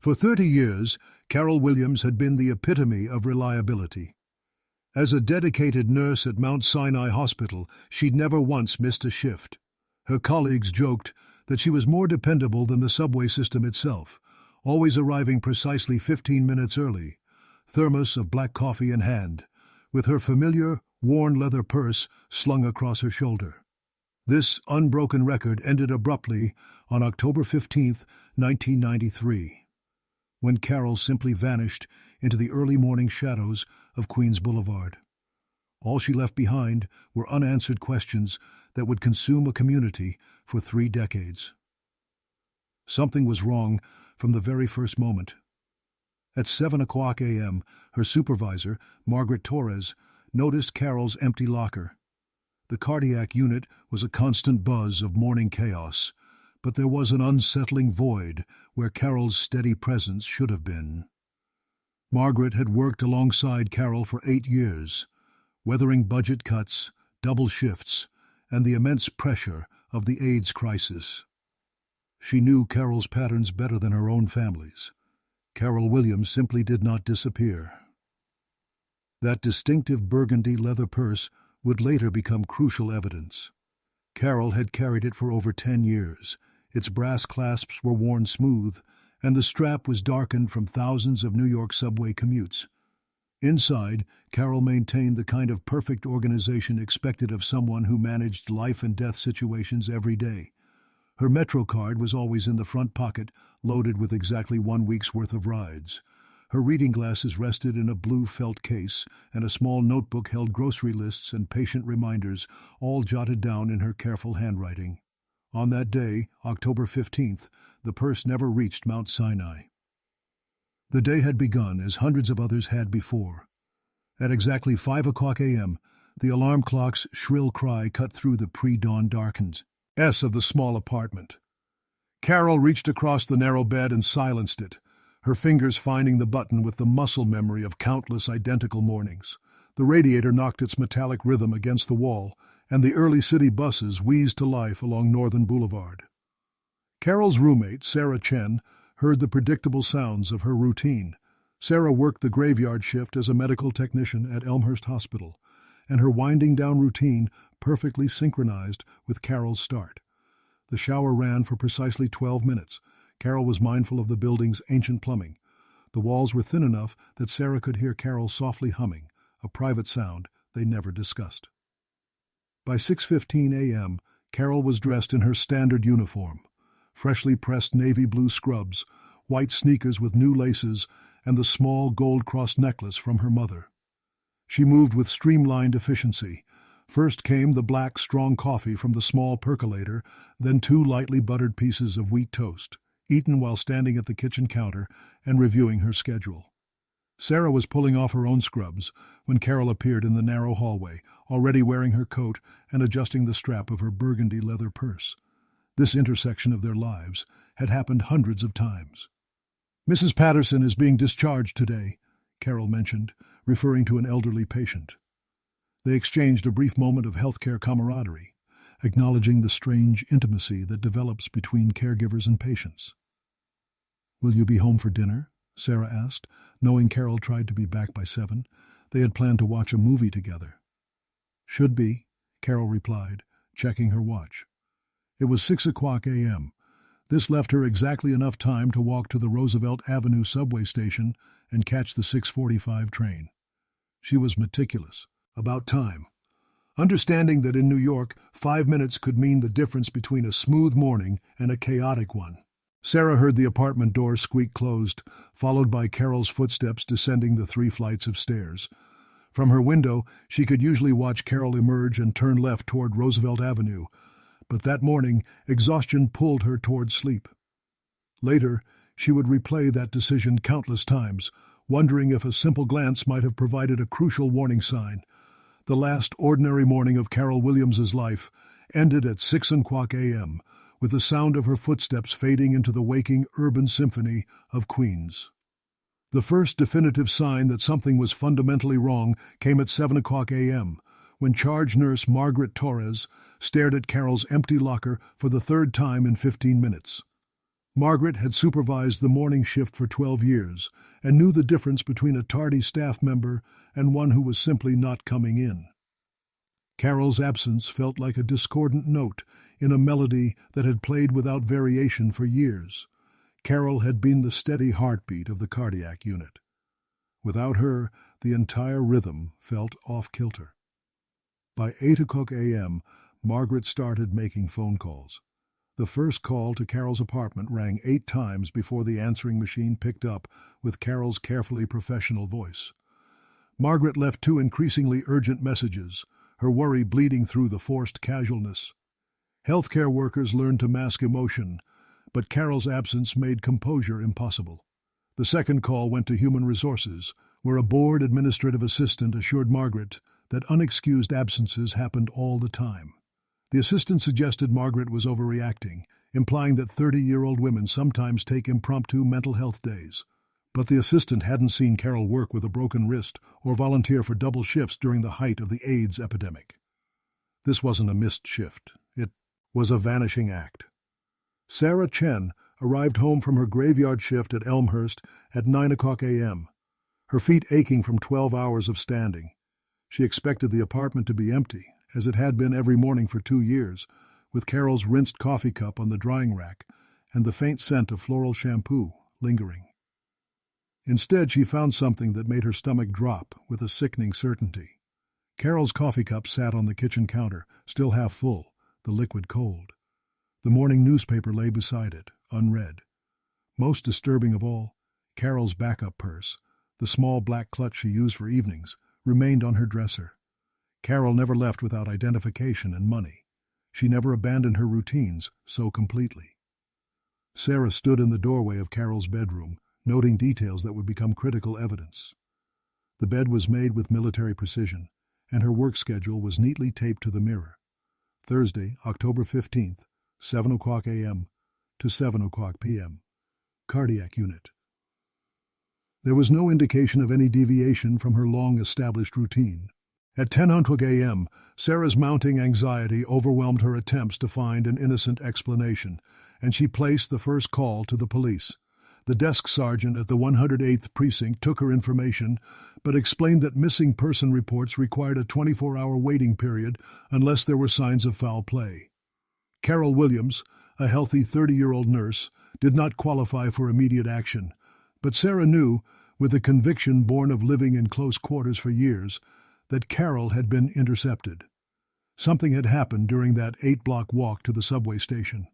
For 30 years, Carrol Williams had been the epitome of reliability. As a dedicated nurse at Mount Sinai Hospital, she'd never once missed a shift. Her colleagues joked that she was more dependable than the subway system itself, always arriving precisely 15 minutes early, thermos of black coffee in hand, with her familiar, worn leather purse slung across her shoulder. This unbroken record ended abruptly on October 15, 1993, when Carrol simply vanished into the early morning shadows of Queens Boulevard. All she left behind were unanswered questions that would consume a community for 3 decades. Something was wrong from the very first moment. At 7:00 a.m., her supervisor, Margaret Torres, noticed Carrol's empty locker. The cardiac unit was a constant buzz of morning chaos, but there was an unsettling void where Carrol's steady presence should have been. Margaret had worked alongside Carrol for 8 years, weathering budget cuts, double shifts, and the immense pressure of the AIDS crisis. She knew Carrol's patterns better than her own family's. Carrol Williams simply did not disappear. That distinctive burgundy leather purse would later become crucial evidence. Carrol had carried it for over 10 years. Its brass clasps were worn smooth, and the strap was darkened from thousands of New York subway commutes. Inside, Carrol maintained the kind of perfect organization expected of someone who managed life-and-death situations every day. Her Metro card was always in the front pocket, loaded with exactly 1 week's worth of rides. Her reading glasses rested in a blue felt case, and a small notebook held grocery lists and patient reminders, all jotted down in her careful handwriting. On that day, October 15th, the purse never reached Mount Sinai. The day had begun as hundreds of others had before. At exactly 5:00 a.m., the alarm clock's shrill cry cut through the pre-dawn darkened of the small apartment. Carrol reached across the narrow bed and silenced it, her fingers finding the button with the muscle memory of countless identical mornings. The radiator knocked its metallic rhythm against the wall, and the early city buses wheezed to life along Northern Boulevard. Carrol's roommate, Sarah Chen, heard the predictable sounds of her routine. Sarah worked the graveyard shift as a medical technician at Elmhurst Hospital, and her winding-down routine perfectly synchronized with Carrol's start. The shower ran for precisely 12 minutes. Carrol was mindful of the building's ancient plumbing. The walls were thin enough that Sarah could hear Carrol softly humming, a private sound they never discussed. By 6:15 a.m., Carrol was dressed in her standard uniform, freshly pressed navy blue scrubs, white sneakers with new laces, and the small gold-crossed necklace from her mother. She moved with streamlined efficiency. First came the black, strong coffee from the small percolator, then 2 lightly buttered pieces of wheat toast, eaten while standing at the kitchen counter and reviewing her schedule. Sarah was pulling off her own scrubs when Carrol appeared in the narrow hallway, already wearing her coat and adjusting the strap of her burgundy leather purse. This intersection of their lives had happened hundreds of times. "Mrs. Patterson is being discharged today," Carrol mentioned, referring to an elderly patient. They exchanged a brief moment of healthcare camaraderie, acknowledging the strange intimacy that develops between caregivers and patients. "Will you be home for dinner?" Sarah asked, knowing Carrol tried to be back by 7. They had planned to watch a movie together. "Should be," Carrol replied, checking her watch. It was 6:00 a.m. This left her exactly enough time to walk to the Roosevelt Avenue subway station and catch the 6:45 train. She was meticulous about time, understanding that in New York, 5 minutes could mean the difference between a smooth morning and a chaotic one. Sarah heard the apartment door squeak closed, followed by Carrol's footsteps descending the 3 flights of stairs. From her window, she could usually watch Carrol emerge and turn left toward Roosevelt Avenue, but that morning, exhaustion pulled her toward sleep. Later, she would replay that decision countless times, wondering if a simple glance might have provided a crucial warning sign. The last ordinary morning of Carrol Williams's life ended at 6:00 a.m., with the sound of her footsteps fading into the waking urban symphony of Queens. The first definitive sign that something was fundamentally wrong came at 7:00 a.m., when charge nurse Margaret Torres stared at Carrol's empty locker for the 3rd time in 15 minutes. Margaret had supervised the morning shift for 12 years and knew the difference between a tardy staff member and one who was simply not coming in. Carol's absence felt like a discordant note in a melody that had played without variation for years. Carrol had been the steady heartbeat of the cardiac unit. Without her, the entire rhythm felt off-kilter. By 8 o'clock a.m., Margaret started making phone calls. The first call to Carol's apartment rang 8 times before the answering machine picked up with Carol's carefully professional voice. Margaret left 2 increasingly urgent messages, her worry bleeding through the forced casualness. Healthcare workers learned to mask emotion, but Carol's absence made composure impossible. The second call went to Human Resources, where a bored administrative assistant assured Margaret that unexcused absences happened all the time. The assistant suggested Margaret was overreacting, implying that 30-year-old women sometimes take impromptu mental health days. But the assistant hadn't seen Carrol work with a broken wrist or volunteer for double shifts during the height of the AIDS epidemic. This wasn't a missed shift. It was a vanishing act. Sarah Chen arrived home from her graveyard shift at Elmhurst at 9 o'clock a.m., her feet aching from 12 hours of standing. She expected the apartment to be empty, as it had been every morning for 2 years, with Carol's rinsed coffee cup on the drying rack and the faint scent of floral shampoo lingering. Instead, she found something that made her stomach drop with a sickening certainty. Carol's coffee cup sat on the kitchen counter, still half full, the liquid cold. The morning newspaper lay beside it, unread. Most disturbing of all, Carol's backup purse, the small black clutch she used for evenings, remained on her dresser. Carrol never left without identification and money. She never abandoned her routines so completely. Sarah stood in the doorway of Carol's bedroom, noting details that would become critical evidence. The bed was made with military precision, and her work schedule was neatly taped to the mirror. Thursday, October 15th, 7 o'clock a.m. to 7 o'clock p.m. Cardiac unit. There was no indication of any deviation from her long-established routine. At 10 a.m., Sarah's mounting anxiety overwhelmed her attempts to find an innocent explanation, and she placed the first call to the police. The desk sergeant at the 108th Precinct took her information, but explained that missing person reports required a 24-hour waiting period unless there were signs of foul play. Carrol Williams, a healthy 30-year-old nurse, did not qualify for immediate action, but Sarah knew, with the conviction born of living in close quarters for years, that Carrol had been intercepted. Something had happened during that 8-block walk to the subway station.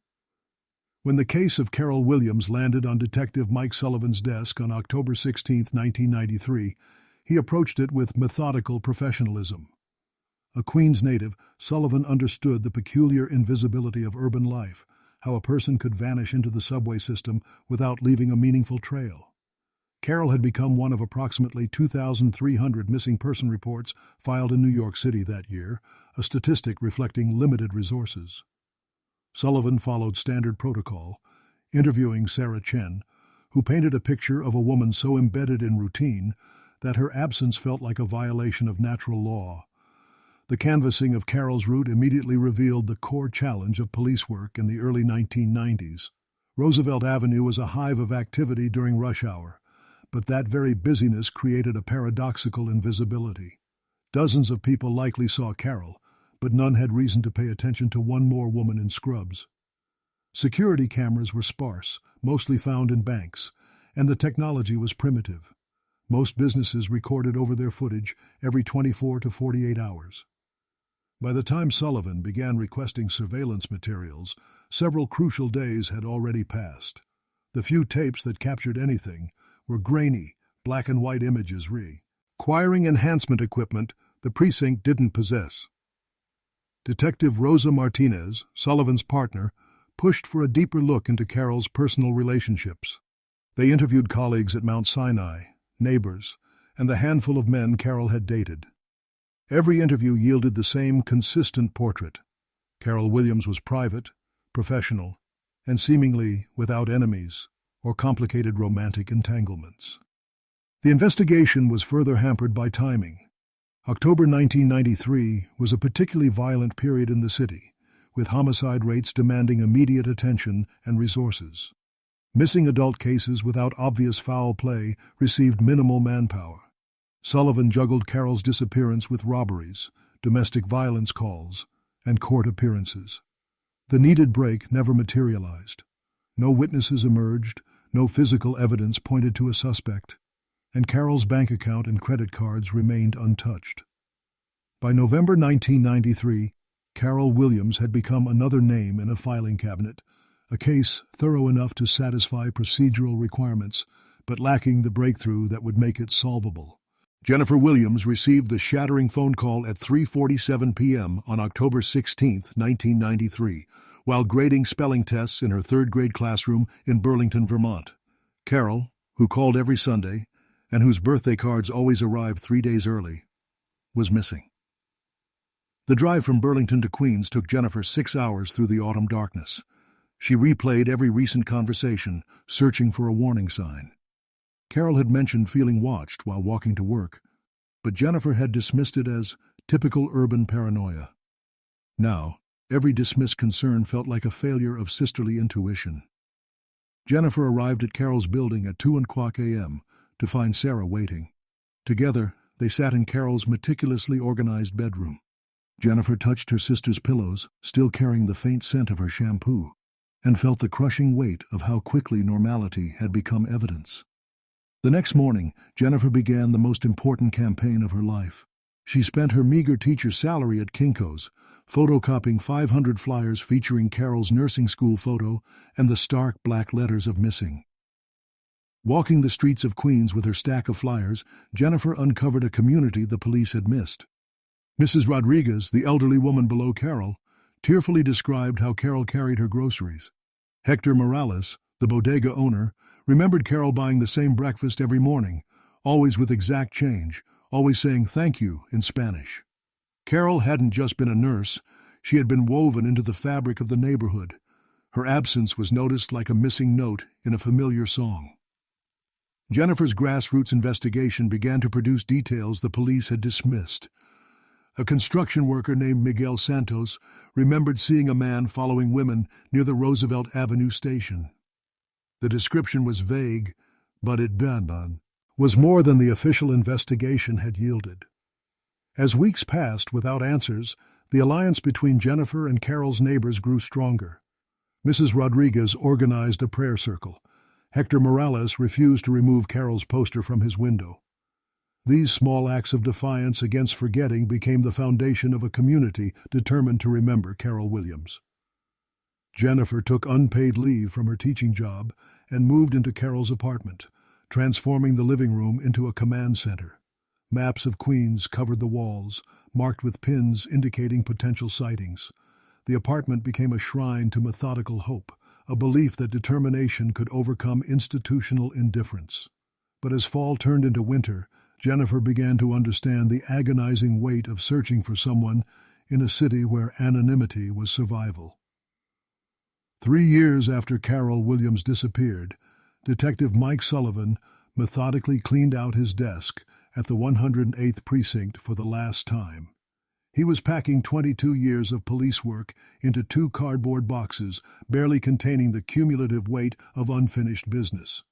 When the case of Carrol Williams landed on Detective Mike Sullivan's desk on October 16, 1993, he approached it with methodical professionalism. A Queens native, Sullivan understood the peculiar invisibility of urban life, how a person could vanish into the subway system without leaving a meaningful trail. Carrol had become one of approximately 2,300 missing person reports filed in New York City that year, a statistic reflecting limited resources. Sullivan followed standard protocol, interviewing Sarah Chen, who painted a picture of a woman so embedded in routine that her absence felt like a violation of natural law. The canvassing of Carrol's route immediately revealed the core challenge of police work in the early 1990s. Roosevelt Avenue was a hive of activity during rush hour, but that very busyness created a paradoxical invisibility. Dozens of people likely saw Carrol, but none had reason to pay attention to one more woman in scrubs. Security cameras were sparse, mostly found in banks, and the technology was primitive. Most businesses recorded over their footage every 24 to 48 hours. By the time Sullivan began requesting surveillance materials, several crucial days had already passed. The few tapes that captured anything were grainy, black-and-white images requiring enhancement equipment the precinct didn't possess. Detective Rosa Martinez, Sullivan's partner, pushed for a deeper look into Carrol's personal relationships. They interviewed colleagues at Mount Sinai, neighbors, and the handful of men Carrol had dated. Every interview yielded the same consistent portrait. Carrol Williams was private, professional, and seemingly without enemies or complicated romantic entanglements. The investigation was further hampered by timing. October 1993 was a particularly violent period in the city, with homicide rates demanding immediate attention and resources. Missing adult cases without obvious foul play received minimal manpower. Sullivan juggled Carrol's disappearance with robberies, domestic violence calls, and court appearances. The needed break never materialized. No witnesses emerged, no physical evidence pointed to a suspect, and Carrol's bank account and credit cards remained untouched. By November 1993, Carrol Williams had become another name in a filing cabinet, a case thorough enough to satisfy procedural requirements, but lacking the breakthrough that would make it solvable. Jennifer Williams received the shattering phone call at 3:47 p.m. on October 16, 1993, while grading spelling tests in her third-grade classroom in Burlington, Vermont. Carrol, who called every Sunday, and whose birthday cards always arrived 3 days early, was missing. The drive from Burlington to Queens took Jennifer 6 hours through the autumn darkness. She replayed every recent conversation, searching for a warning sign. Carrol had mentioned feeling watched while walking to work, but Jennifer had dismissed it as typical urban paranoia. Now, every dismissed concern felt like a failure of sisterly intuition. Jennifer arrived at Carrol's building at 2:00 a.m. to find Sarah waiting. Together, they sat in Carrol's meticulously organized bedroom. Jennifer touched her sister's pillows, still carrying the faint scent of her shampoo, and felt the crushing weight of how quickly normality had become evidence. The next morning, Jennifer began the most important campaign of her life. She spent her meager teacher's salary at Kinko's, photocopying 500 flyers featuring Carrol's nursing school photo and the stark black letters of missing. Walking the streets of Queens with her stack of flyers, Jennifer uncovered a community the police had missed. Mrs. Rodriguez, the elderly woman below Carrol, tearfully described how Carrol carried her groceries. Hector Morales, the bodega owner, remembered Carrol buying the same breakfast every morning, always with exact change, always saying thank you in Spanish. Carrol hadn't just been a nurse, she had been woven into the fabric of the neighborhood. Her absence was noticed like a missing note in a familiar song. Jennifer's grassroots investigation began to produce details the police had dismissed. A construction worker named Miguel Santos remembered seeing a man following women near the Roosevelt Avenue station. The description was vague, but it was more than the official investigation had yielded. As weeks passed without answers, the alliance between Jennifer and Carrol's neighbors grew stronger. Mrs. Rodriguez organized a prayer circle. Hector Morales refused to remove Carrol's poster from his window. These small acts of defiance against forgetting became the foundation of a community determined to remember Carrol Williams. Jennifer took unpaid leave from her teaching job and moved into Carrol's apartment, transforming the living room into a command center. Maps of Queens covered the walls, marked with pins indicating potential sightings. The apartment became a shrine to methodical hope, a belief that determination could overcome institutional indifference. But as fall turned into winter, Jennifer began to understand the agonizing weight of searching for someone in a city where anonymity was survival. 3 years after Carrol Williams disappeared, Detective Mike Sullivan methodically cleaned out his desk at the 108th Precinct for the last time. He was packing 22 years of police work into 2 cardboard boxes, barely containing the cumulative weight of unfinished business.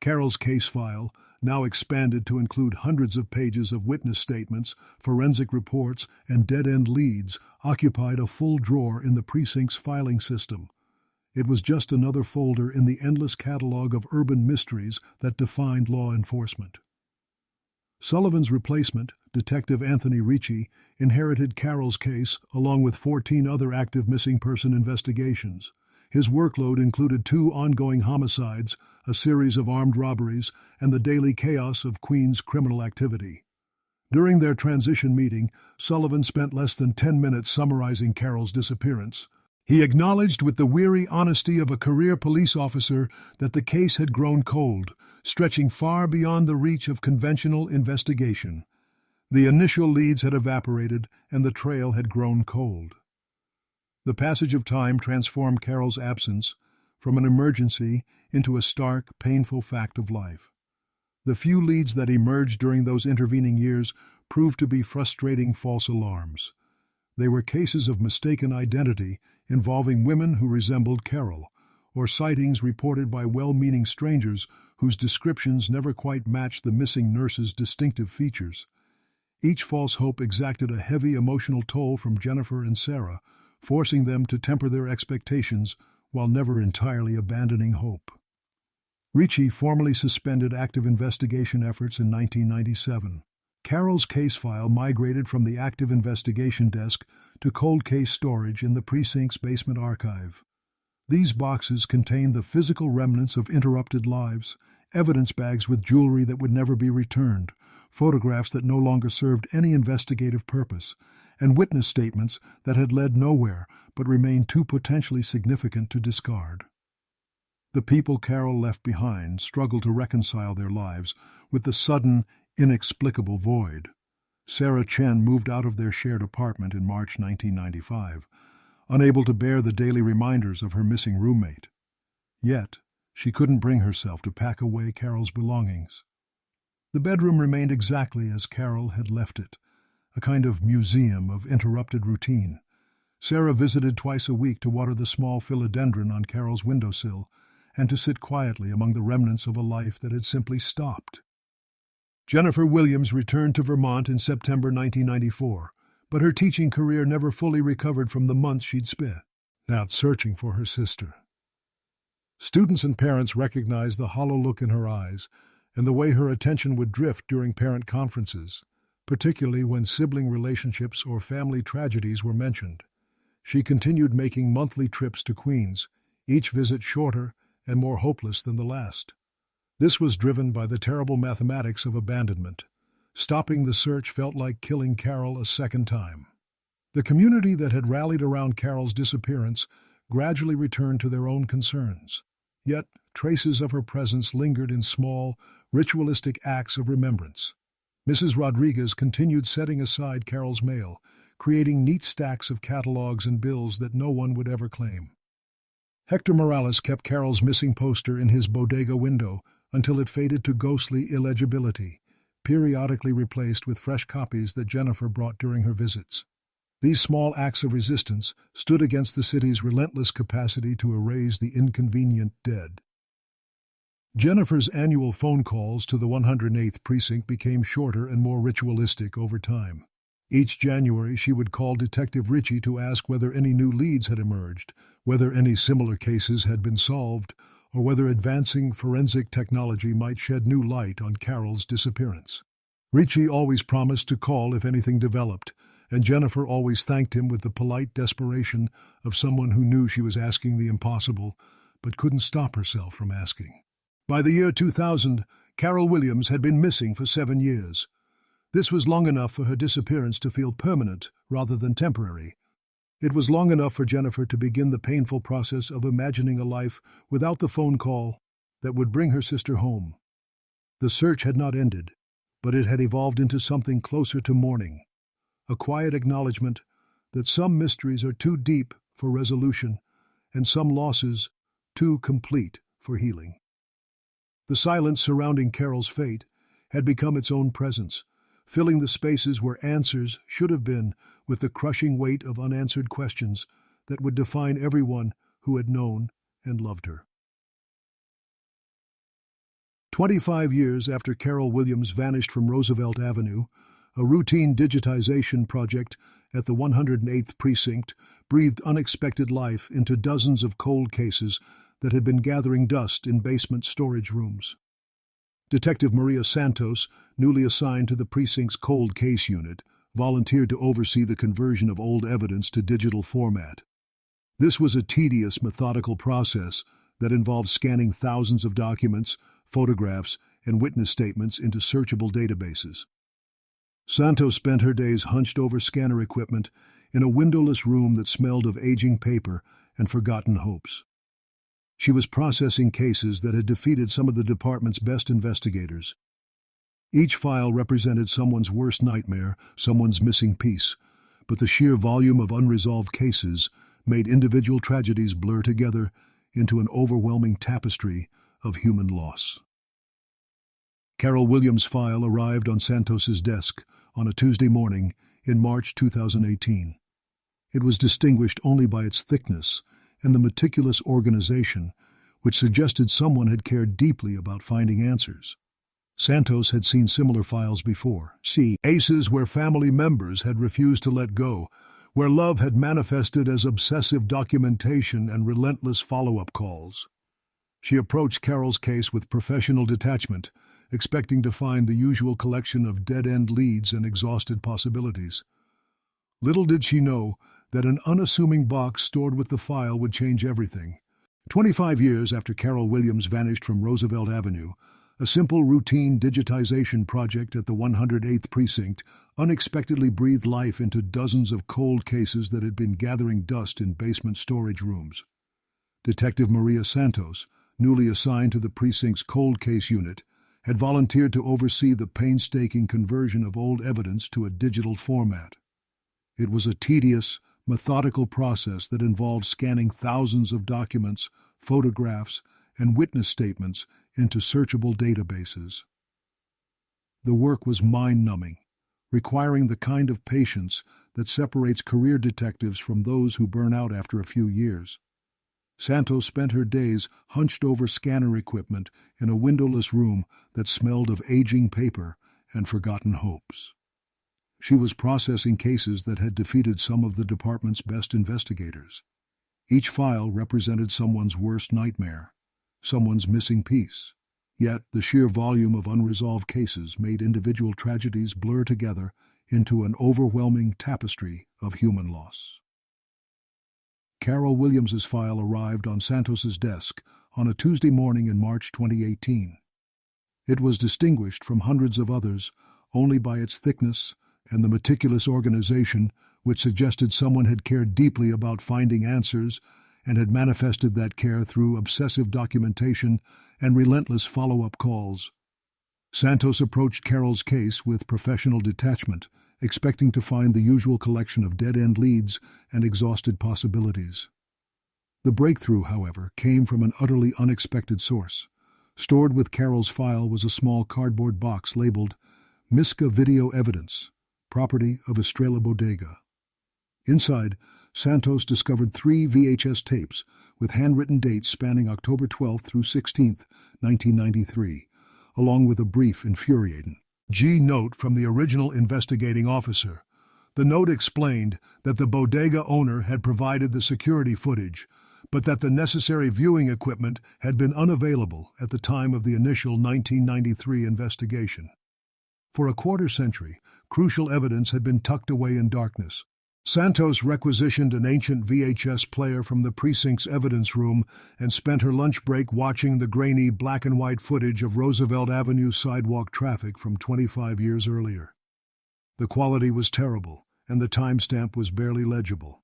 Carrol's case file, now expanded to include hundreds of pages of witness statements, forensic reports, and dead-end leads, occupied a full drawer in the precinct's filing system. It was just another folder in the endless catalog of urban mysteries that defined law enforcement. Sullivan's replacement, Detective Anthony Ricci, inherited Carrol's case along with 14 other active missing person investigations. His workload included 2 ongoing homicides, a series of armed robberies, and the daily chaos of Queens criminal activity. During their transition meeting, Sullivan spent less than 10 minutes summarizing Carrol's disappearance. He acknowledged with the weary honesty of a career police officer that the case had grown cold, stretching far beyond the reach of conventional investigation. The initial leads had evaporated, and the trail had grown cold. The passage of time transformed Carrol's absence from an emergency into a stark, painful fact of life. The few leads that emerged during those intervening years proved to be frustrating false alarms. They were cases of mistaken identity involving women who resembled Carrol, or sightings reported by well-meaning strangers whose descriptions never quite matched the missing nurse's distinctive features. Each false hope exacted a heavy emotional toll from Jennifer and Sarah, forcing them to temper their expectations while never entirely abandoning hope. Ricci formally suspended active investigation efforts in 1997. Carrol's case file migrated from the active investigation desk to cold case storage in the precinct's basement archive. These boxes contained the physical remnants of interrupted lives, evidence bags with jewelry that would never be returned, photographs that no longer served any investigative purpose, and witness statements that had led nowhere but remained too potentially significant to discard. The people Carrol left behind struggled to reconcile their lives with the sudden, inexplicable void. Sarah Chen moved out of their shared apartment in March 1995, unable to bear the daily reminders of her missing roommate. Yet, she couldn't bring herself to pack away Carrol's belongings. The bedroom remained exactly as Carrol had left it, a kind of museum of interrupted routine. Sarah visited twice a week to water the small philodendron on Carrol's windowsill and to sit quietly among the remnants of a life that had simply stopped. Jennifer Williams returned to Vermont in September 1994, but her teaching career never fully recovered from the months she'd spent out searching for her sister. Students and parents recognized the hollow look in her eyes and the way her attention would drift during parent conferences, particularly when sibling relationships or family tragedies were mentioned. She continued making monthly trips to Queens, each visit shorter and more hopeless than the last. This was driven by the terrible mathematics of abandonment. Stopping the search felt like killing Carrol a second time. The community that had rallied around Carrol's disappearance gradually returned to their own concerns. Yet, traces of her presence lingered in small, ritualistic acts of remembrance. Mrs. Rodriguez continued setting aside Carrol's mail, creating neat stacks of catalogs and bills that no one would ever claim. Hector Morales kept Carrol's missing poster in his bodega window until it faded to ghostly illegibility, periodically replaced with fresh copies that Jennifer brought during her visits. These small acts of resistance stood against the city's relentless capacity to erase the inconvenient dead. Jennifer's annual phone calls to the 108th Precinct became shorter and more ritualistic over time. Each January, she would call Detective Ricci to ask whether any new leads had emerged, whether any similar cases had been solved, or whether advancing forensic technology might shed new light on Carrol's disappearance. Ricci always promised to call if anything developed, and Jennifer always thanked him with the polite desperation of someone who knew she was asking the impossible, but couldn't stop herself from asking. By the year 2000, Carrol Williams had been missing for 7 years. This was long enough for her disappearance to feel permanent rather than temporary. It was long enough for Jennifer to begin the painful process of imagining a life without the phone call that would bring her sister home. The search had not ended, but it had evolved into something closer to mourning, a quiet acknowledgement that some mysteries are too deep for resolution and some losses too complete for healing. The silence surrounding Carrol's fate had become its own presence, filling the spaces where answers should have been with the crushing weight of unanswered questions that would define everyone who had known and loved her. 25 years after Carrol Williams vanished from Roosevelt Avenue, a routine digitization project at the 108th Precinct breathed unexpected life into dozens of cold cases that had been gathering dust in basement storage rooms. Detective Maria Santos, newly assigned to the precinct's cold case unit, volunteered to oversee the conversion of old evidence to digital format. This was a tedious, methodical process that involved scanning thousands of documents, photographs, and witness statements into searchable databases. Santos spent her days hunched over scanner equipment in a windowless room that smelled of aging paper and forgotten hopes. She was processing cases that had defeated some of the department's best investigators. Each file represented someone's worst nightmare, someone's missing piece, but the sheer volume of unresolved cases made individual tragedies blur together into an overwhelming tapestry of human loss. Carrol Williams' file arrived on Santos's desk on a Tuesday morning in March 2018. It was distinguished only by its thickness and the meticulous organization which suggested someone had cared deeply about finding answers. Santos had seen similar files before. See, cases where family members had refused to let go, where love had manifested as obsessive documentation and relentless follow-up calls. She approached Carrol's case with professional detachment, expecting to find the usual collection of dead-end leads and exhausted possibilities. Little did she know that an unassuming box stored with the file would change everything. 25 years after Carrol Williams vanished from Roosevelt Avenue, a simple routine digitization project at the 108th Precinct unexpectedly breathed life into dozens of cold cases that had been gathering dust in basement storage rooms. Detective Maria Santos, newly assigned to the precinct's cold case unit, had volunteered to oversee the painstaking conversion of old evidence to a digital format. It was a tedious, methodical process that involved scanning thousands of documents, photographs, and witness statements into searchable databases. The work was mind-numbing, requiring the kind of patience that separates career detectives from those who burn out after a few years. Santos spent her days hunched over scanner equipment in a windowless room that smelled of aging paper and forgotten hopes. She was processing cases that had defeated some of the department's best investigators. Each file represented someone's worst nightmare, someone's missing piece. Yet the sheer volume of unresolved cases made individual tragedies blur together into an overwhelming tapestry of human loss. Carrol Williams's file arrived on Santos's desk on a Tuesday morning in March 2018. It was distinguished from hundreds of others only by its thickness and the meticulous organization which suggested someone had cared deeply about finding answers and had manifested that care through obsessive documentation and relentless follow-up calls. Santos approached Carrol's case with professional detachment, expecting to find the usual collection of dead-end leads and exhausted possibilities. The breakthrough, however, came from an utterly unexpected source. Stored with Carrol's file was a small cardboard box labeled Misca Video Evidence, property of Estrella Bodega. Inside, Santos discovered 3 VHS tapes with handwritten dates spanning October 12 through 16, 1993, along with a brief, infuriating note from the original investigating officer. The note explained that the bodega owner had provided the security footage, but that the necessary viewing equipment had been unavailable at the time of the initial 1993 investigation. For a quarter century, crucial evidence had been tucked away in darkness. Santos requisitioned an ancient VHS player from the precinct's evidence room and spent her lunch break watching the grainy black-and-white footage of Roosevelt Avenue sidewalk traffic from 25 years earlier. The quality was terrible, and the timestamp was barely legible.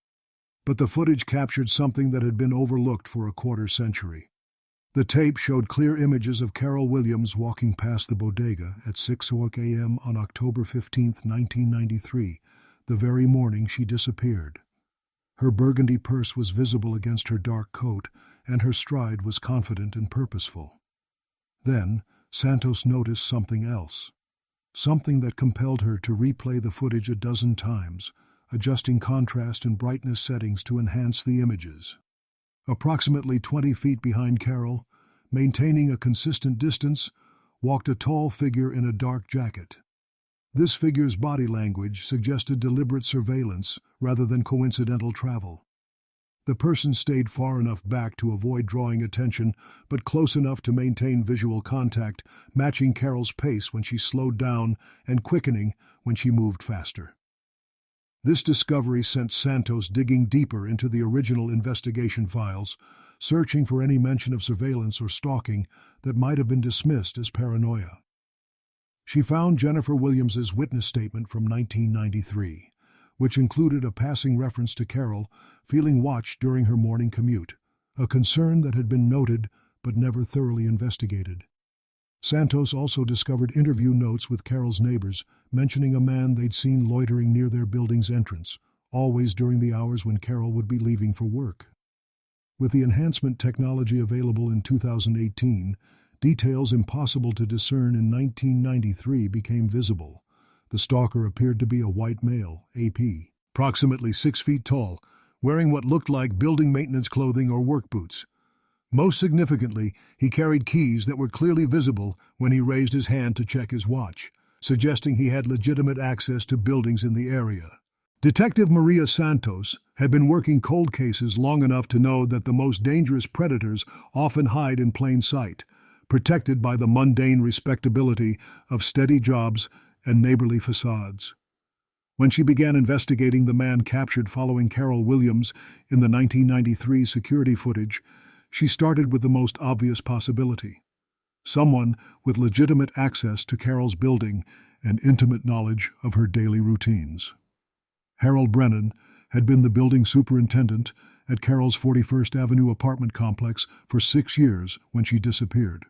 But the footage captured something that had been overlooked for a quarter century. The tape showed clear images of Carrol Williams walking past the bodega at 6:00 a.m. on October 15, 1993, the very morning she disappeared. Her burgundy purse was visible against her dark coat, and her stride was confident and purposeful. Then, Santos noticed something else. Something that compelled her to replay the footage a dozen times, adjusting contrast and brightness settings to enhance the images. Approximately 20 feet behind Carrol, maintaining a consistent distance, walked a tall figure in a dark jacket. This figure's body language suggested deliberate surveillance rather than coincidental travel. The person stayed far enough back to avoid drawing attention, but close enough to maintain visual contact, matching Carrol's pace when she slowed down and quickening when she moved faster. This discovery sent Santos digging deeper into the original investigation files, searching for any mention of surveillance or stalking that might have been dismissed as paranoia. She found Jennifer Williams's witness statement from 1993, which included a passing reference to Carrol feeling watched during her morning commute, a concern that had been noted but never thoroughly investigated. Santos also discovered interview notes with Carrol's neighbors mentioning a man they'd seen loitering near their building's entrance, always during the hours when Carrol would be leaving for work. With the enhancement technology available in 2018, details impossible to discern in 1993 became visible. The stalker appeared to be a white male, AP, approximately 6 feet tall, wearing what looked like building maintenance clothing or work boots. Most significantly, he carried keys that were clearly visible when he raised his hand to check his watch, suggesting he had legitimate access to buildings in the area. Detective Maria Santos had been working cold cases long enough to know that the most dangerous predators often hide in plain sight, protected by the mundane respectability of steady jobs and neighborly facades. When she began investigating the man captured following Carrol Williams in the 1993 security footage, she started with the most obvious possibility: someone with legitimate access to Carrol's building and intimate knowledge of her daily routines. Harold Brennan had been the building superintendent at Carrol's 41st Avenue apartment complex for 6 years when she disappeared.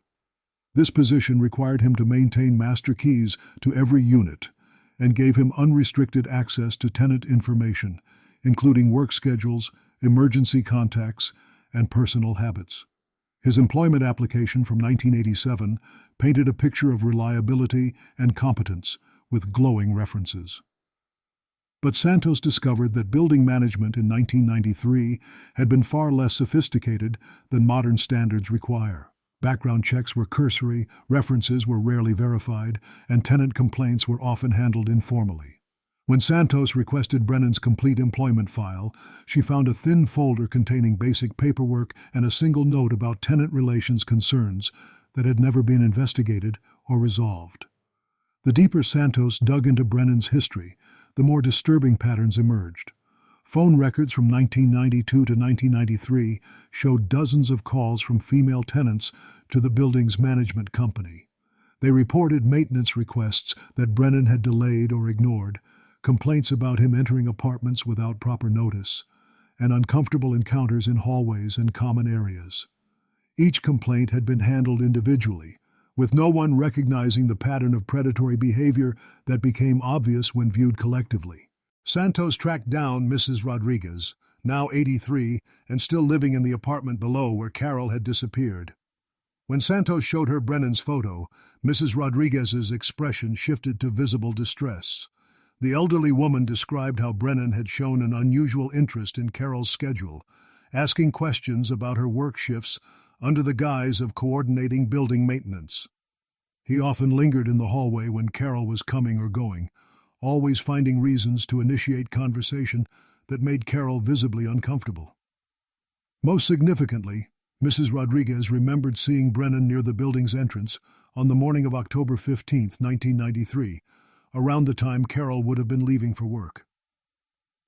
This position required him to maintain master keys to every unit and gave him unrestricted access to tenant information, including work schedules, emergency contacts, and personal habits. His employment application from 1987 painted a picture of reliability and competence with glowing references. But Santos discovered that building management in 1993 had been far less sophisticated than modern standards require. Background checks were cursory, references were rarely verified, and tenant complaints were often handled informally. When Santos requested Brennan's complete employment file, she found a thin folder containing basic paperwork and a single note about tenant relations concerns that had never been investigated or resolved. The deeper Santos dug into Brennan's history, the more disturbing patterns emerged. Phone records from 1992 to 1993 showed dozens of calls from female tenants to the building's management company. They reported maintenance requests that Brennan had delayed or ignored, complaints about him entering apartments without proper notice, and uncomfortable encounters in hallways and common areas. Each complaint had been handled individually, with no one recognizing the pattern of predatory behavior that became obvious when viewed collectively. Santos tracked down Mrs. Rodriguez, now 83 and still living in the apartment below where Carrol had disappeared. When Santos showed her Brennan's photo, Mrs. Rodriguez's expression shifted to visible distress. The elderly woman described how Brennan had shown an unusual interest in Carrol's schedule, asking questions about her work shifts under the guise of coordinating building maintenance. He often lingered in the hallway when Carrol was coming or going, always finding reasons to initiate conversation that made Carrol visibly uncomfortable. Most significantly, Mrs. Rodriguez remembered seeing Brennan near the building's entrance on the morning of October 15, 1993, around the time Carrol would have been leaving for work.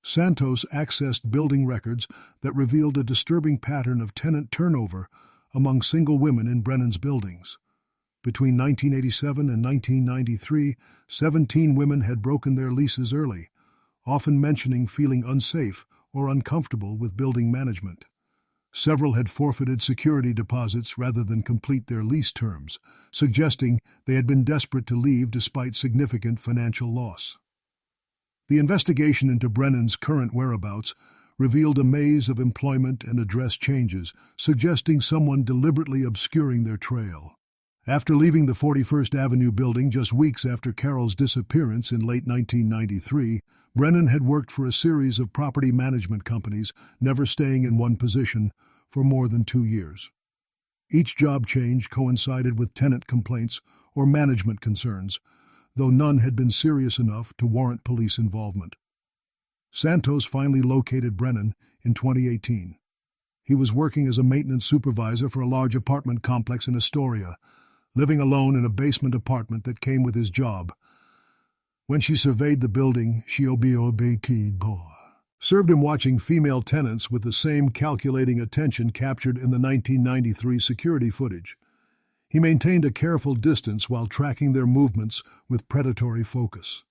Santos accessed building records that revealed a disturbing pattern of tenant turnover among single women in Brennan's buildings. Between 1987 and 1993, 17 women had broken their leases early, often mentioning feeling unsafe or uncomfortable with building management. Several had forfeited security deposits rather than complete their lease terms, suggesting they had been desperate to leave despite significant financial loss. The investigation into Brennan's current whereabouts revealed a maze of employment and address changes, suggesting someone deliberately obscuring their trail. After leaving the 41st Avenue building just weeks after Carrol's disappearance in late 1993, Brennan had worked for a series of property management companies, never staying in one position for more than 2 years. Each job change coincided with tenant complaints or management concerns, though none had been serious enough to warrant police involvement. Santos finally located Brennan in 2018. He was working as a maintenance supervisor for a large apartment complex in Astoria, living alone in a basement apartment that came with his job. When she surveyed the building, she served him watching female tenants with the same calculating attention captured in the 1993 security footage. He maintained a careful distance while tracking their movements with predatory focus.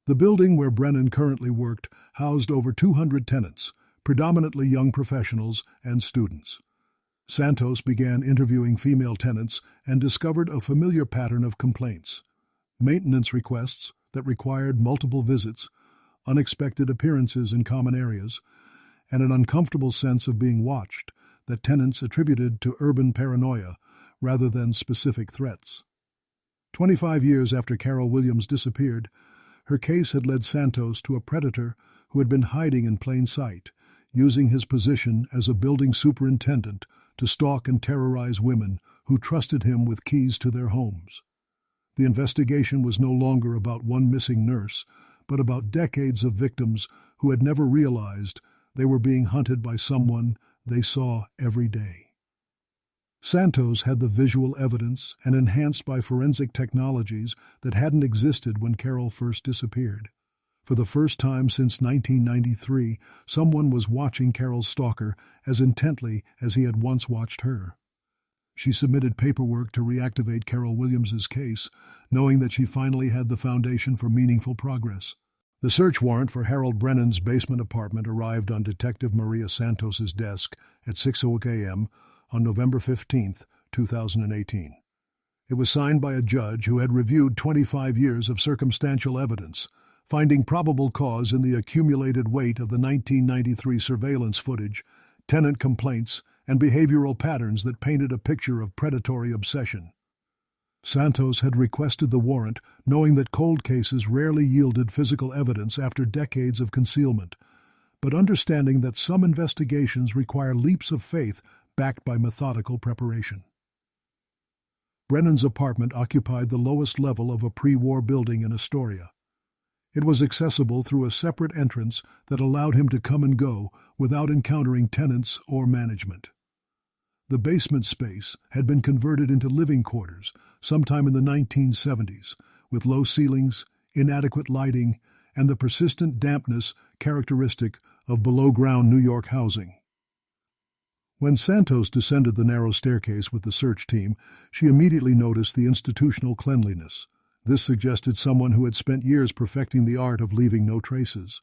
The building where Brennan currently worked housed over 200 tenants, predominantly young professionals and students. Santos began interviewing female tenants and discovered a familiar pattern of complaints: maintenance requests that required multiple visits, unexpected appearances in common areas, and an uncomfortable sense of being watched that tenants attributed to urban paranoia rather than specific threats. 25 years after Carrol Williams disappeared, her case had led Santos to a predator who had been hiding in plain sight, using his position as a building superintendent to stalk and terrorize women who trusted him with keys to their homes. The investigation was no longer about one missing nurse, but about decades of victims who had never realized they were being hunted by someone they saw every day. Santos had the visual evidence and enhanced by forensic technologies that hadn't existed when Carrol first disappeared. For the first time since 1993, someone was watching Carrol's stalker as intently as he had once watched her. She submitted paperwork to reactivate Carrol Williams's case, knowing that she finally had the foundation for meaningful progress. The search warrant for Harold Brennan's basement apartment arrived on Detective Maria Santos's desk at 6:00 a.m. on November 15, 2018. It was signed by a judge who had reviewed 25 years of circumstantial evidence, finding probable cause in the accumulated weight of the 1993 surveillance footage, tenant complaints, and behavioral patterns that painted a picture of predatory obsession. Santos had requested the warrant, knowing that cold cases rarely yielded physical evidence after decades of concealment, but understanding that some investigations require leaps of faith backed by methodical preparation. Brennan's apartment occupied the lowest level of a pre-war building in Astoria. It was accessible through a separate entrance that allowed him to come and go without encountering tenants or management. The basement space had been converted into living quarters sometime in the 1970s, with low ceilings, inadequate lighting, and the persistent dampness characteristic of below-ground New York housing. When Santos descended the narrow staircase with the search team, she immediately noticed the institutional cleanliness. This suggested someone who had spent years perfecting the art of leaving no traces.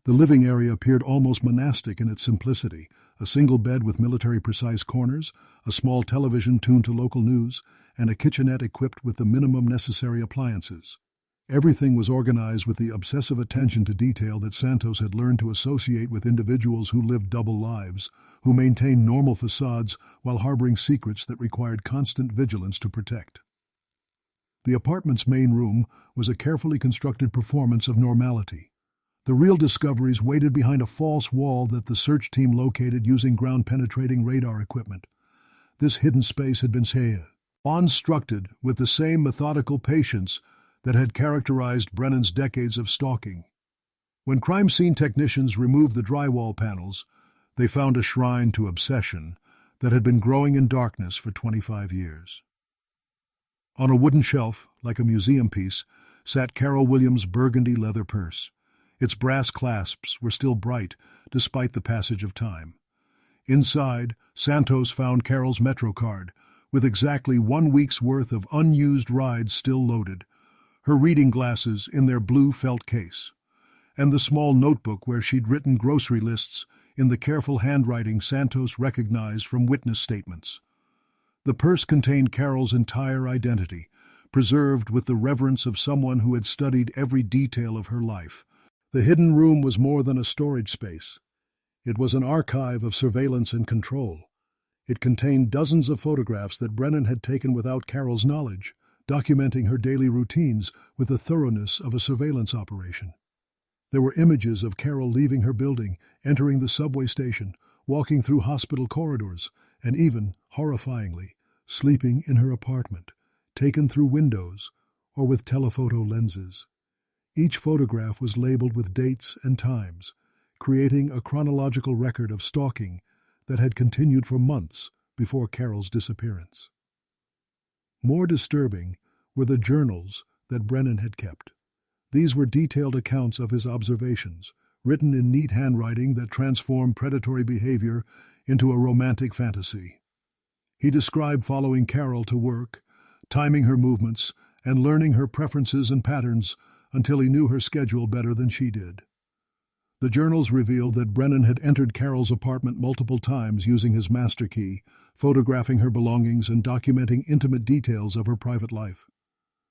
The living area appeared almost monastic in its simplicity, a single bed with military-precise corners, a small television tuned to local news, and a kitchenette equipped with the minimum necessary appliances. Everything was organized with the obsessive attention to detail that Santos had learned to associate with individuals who lived double lives, who maintained normal facades while harboring secrets that required constant vigilance to protect. The apartment's main room was a carefully constructed performance of normality. The real discoveries waited behind a false wall that the search team located using ground-penetrating radar equipment. This hidden space had been constructed with the same methodical patience that had characterized Brennan's decades of stalking. When crime scene technicians removed the drywall panels, they found a shrine to obsession that had been growing in darkness for 25 years. On a wooden shelf, like a museum piece, sat Carrol Williams' burgundy leather purse. Its brass clasps were still bright, despite the passage of time. Inside, Santos found Carrol's Metro card, with exactly 1 week's worth of unused rides still loaded, her reading glasses in their blue felt case, and the small notebook where she'd written grocery lists in the careful handwriting Santos recognized from witness statements. The purse contained Carrol's entire identity, preserved with the reverence of someone who had studied every detail of her life. The hidden room was more than a storage space. It was an archive of surveillance and control. It contained dozens of photographs that Brennan had taken without Carrol's knowledge, documenting her daily routines with the thoroughness of a surveillance operation. There were images of Carrol leaving her building, entering the subway station, walking through hospital corridors, and even, horrifyingly, sleeping in her apartment, taken through windows or with telephoto lenses. Each photograph was labeled with dates and times, creating a chronological record of stalking that had continued for months before Carrol's disappearance. More disturbing were the journals that Brennan had kept. These were detailed accounts of his observations, written in neat handwriting that transformed predatory behavior into a romantic fantasy. He described following Carrol to work, timing her movements, and learning her preferences and patterns until he knew her schedule better than she did. The journals revealed that Brennan had entered Carrol's apartment multiple times using his master key, photographing her belongings and documenting intimate details of her private life.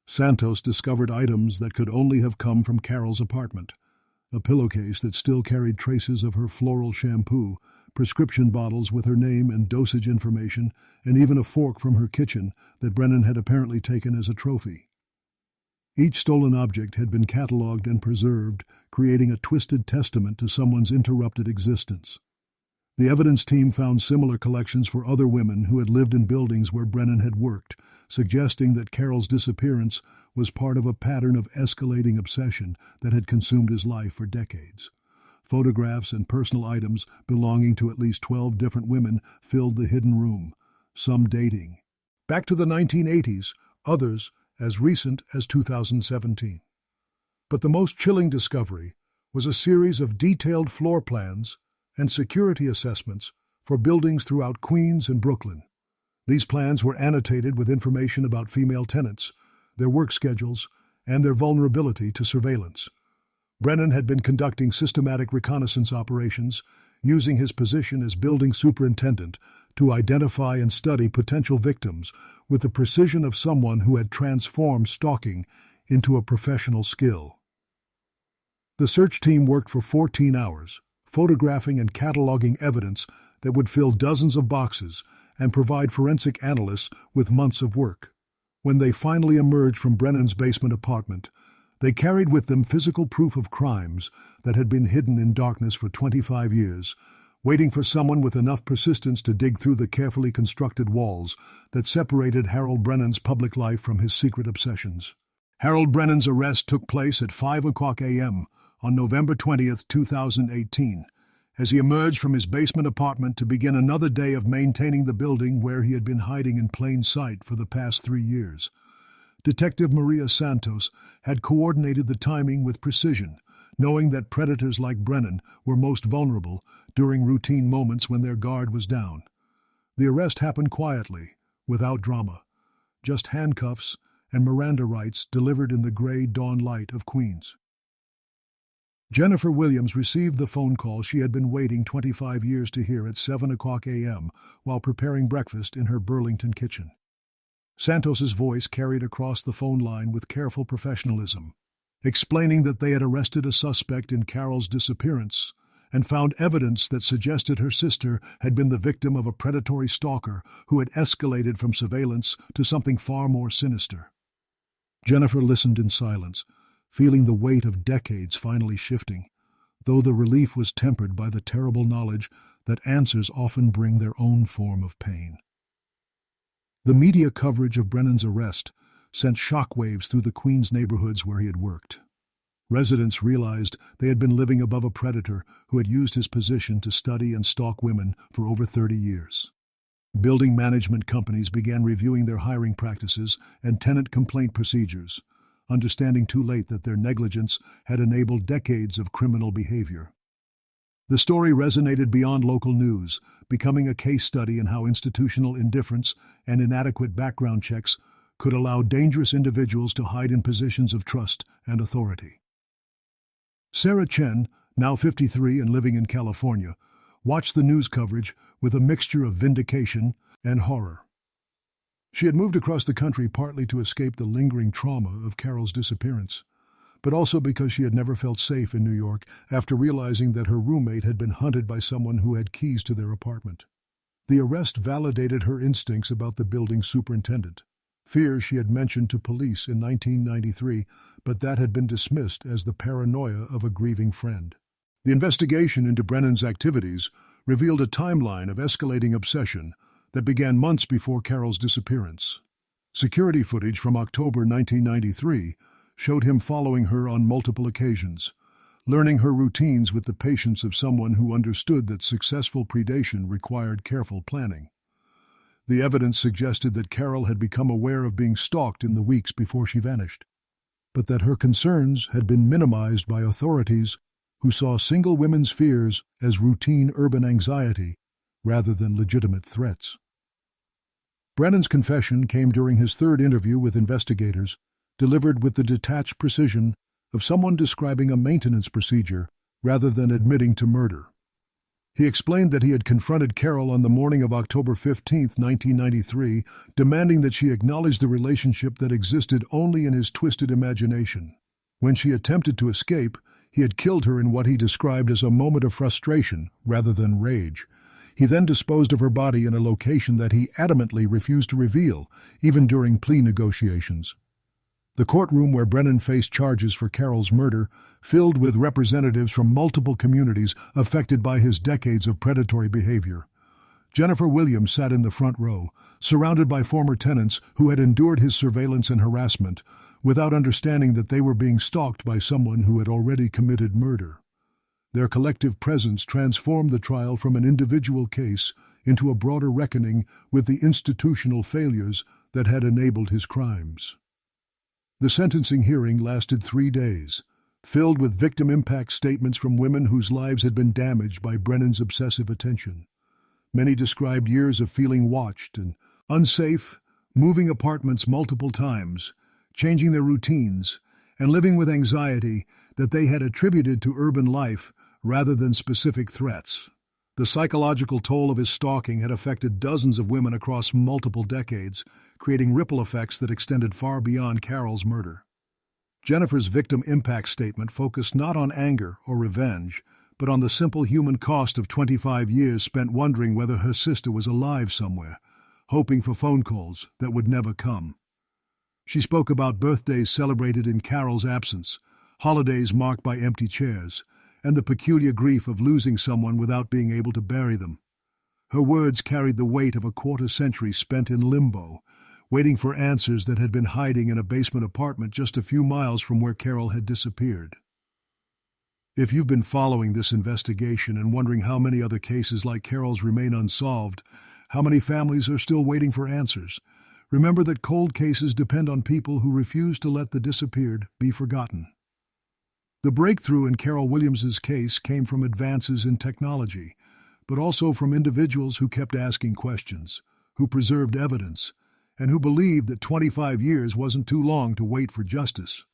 Santos discovered items that could only have come from Carrol's apartment: a pillowcase that still carried traces of her floral shampoo, prescription bottles with her name and dosage information, and even a fork from her kitchen that Brennan had apparently taken as a trophy. Each stolen object had been catalogued and preserved, creating a twisted testament to someone's interrupted existence. The evidence team found similar collections for other women who had lived in buildings where Brennan had worked, suggesting that Carol's disappearance was part of a pattern of escalating obsession that had consumed his life for decades. Photographs and personal items belonging to at least 12 different women filled the hidden room, some dating back to the 1980s, others as recent as 2017. But the most chilling discovery was a series of detailed floor plans and security assessments for buildings throughout Queens and Brooklyn. These plans were annotated with information about female tenants, their work schedules, and their vulnerability to surveillance. Brennan had been conducting systematic reconnaissance operations, using his position as building superintendent to identify and study potential victims with the precision of someone who had transformed stalking into a professional skill. The search team worked for 14 hours, photographing and cataloging evidence that would fill dozens of boxes and provide forensic analysts with months of work. When they finally emerged from Brennan's basement apartment, they carried with them physical proof of crimes that had been hidden in darkness for 25 years, waiting for someone with enough persistence to dig through the carefully constructed walls that separated Harold Brennan's public life from his secret obsessions. Harold Brennan's arrest took place at 5:00 a.m. on November 20, 2018, as he emerged from his basement apartment to begin another day of maintaining the building where he had been hiding in plain sight for the past 3 years. Detective Maria Santos had coordinated the timing with precision, knowing that predators like Brennan were most vulnerable during routine moments when their guard was down. The arrest happened quietly, without drama, just handcuffs and Miranda rights delivered in the gray dawn light of Queens. Jennifer Williams received the phone call she had been waiting 25 years to hear at 7:00 a.m. while preparing breakfast in her Burlington kitchen. Santos's voice carried across the phone line with careful professionalism, explaining that they had arrested a suspect in Carol's disappearance and found evidence that suggested her sister had been the victim of a predatory stalker who had escalated from surveillance to something far more sinister. Jennifer listened in silence, feeling the weight of decades finally shifting, though the relief was tempered by the terrible knowledge that answers often bring their own form of pain. The media coverage of Brennan's arrest sent shockwaves through the Queens neighborhoods where he had worked. Residents realized they had been living above a predator who had used his position to study and stalk women for over 30 years. Building management companies began reviewing their hiring practices and tenant complaint procedures, understanding too late that their negligence had enabled decades of criminal behavior. The story resonated beyond local news, becoming a case study in how institutional indifference and inadequate background checks could allow dangerous individuals to hide in positions of trust and authority. Sarah Chen, now 53 and living in California, watched the news coverage with a mixture of vindication and horror. She had moved across the country partly to escape the lingering trauma of Carol's disappearance, but also because she had never felt safe in New York after realizing that her roommate had been hunted by someone who had keys to their apartment. The arrest validated her instincts about the building's superintendent, fears she had mentioned to police in 1993, but that had been dismissed as the paranoia of a grieving friend. The investigation into Brennan's activities revealed a timeline of escalating obsession that began months before Carol's disappearance. Security footage from October 1993 showed him following her on multiple occasions, learning her routines with the patience of someone who understood that successful predation required careful planning. The evidence suggested that Carol had become aware of being stalked in the weeks before she vanished, but that her concerns had been minimized by authorities who saw single women's fears as routine urban anxiety rather than legitimate threats. Brennan's confession came during his third interview with investigators, delivered with the detached precision of someone describing a maintenance procedure rather than admitting to murder. He explained that he had confronted Carol on the morning of October 15, 1993, demanding that she acknowledge the relationship that existed only in his twisted imagination. When she attempted to escape, he had killed her in what he described as a moment of frustration rather than rage. He then disposed of her body in a location that he adamantly refused to reveal, even during plea negotiations. The courtroom where Brennan faced charges for Carrol's murder filled with representatives from multiple communities affected by his decades of predatory behavior. Jennifer Williams sat in the front row, surrounded by former tenants who had endured his surveillance and harassment, without understanding that they were being stalked by someone who had already committed murder. Their collective presence transformed the trial from an individual case into a broader reckoning with the institutional failures that had enabled his crimes. The sentencing hearing lasted 3 days, filled with victim impact statements from women whose lives had been damaged by Brennan's obsessive attention. Many described years of feeling watched and unsafe, moving apartments multiple times, changing their routines, and living with anxiety that they had attributed to urban life rather than specific threats. The psychological toll of his stalking had affected dozens of women across multiple decades, creating ripple effects that extended far beyond Carrol's murder. Jennifer's victim impact statement focused not on anger or revenge, but on the simple human cost of 25 years spent wondering whether her sister was alive somewhere, hoping for phone calls that would never come. She spoke about birthdays celebrated in Carrol's absence, holidays marked by empty chairs, and the peculiar grief of losing someone without being able to bury them. Her words carried the weight of a quarter-century spent in limbo, waiting for answers that had been hiding in a basement apartment just a few miles from where Carrol had disappeared. If you've been following this investigation and wondering how many other cases like Carrol's remain unsolved, how many families are still waiting for answers, remember that cold cases depend on people who refuse to let the disappeared be forgotten. The breakthrough in Carrol Williams's case came from advances in technology, but also from individuals who kept asking questions, who preserved evidence, and who believed that 25 years wasn't too long to wait for justice.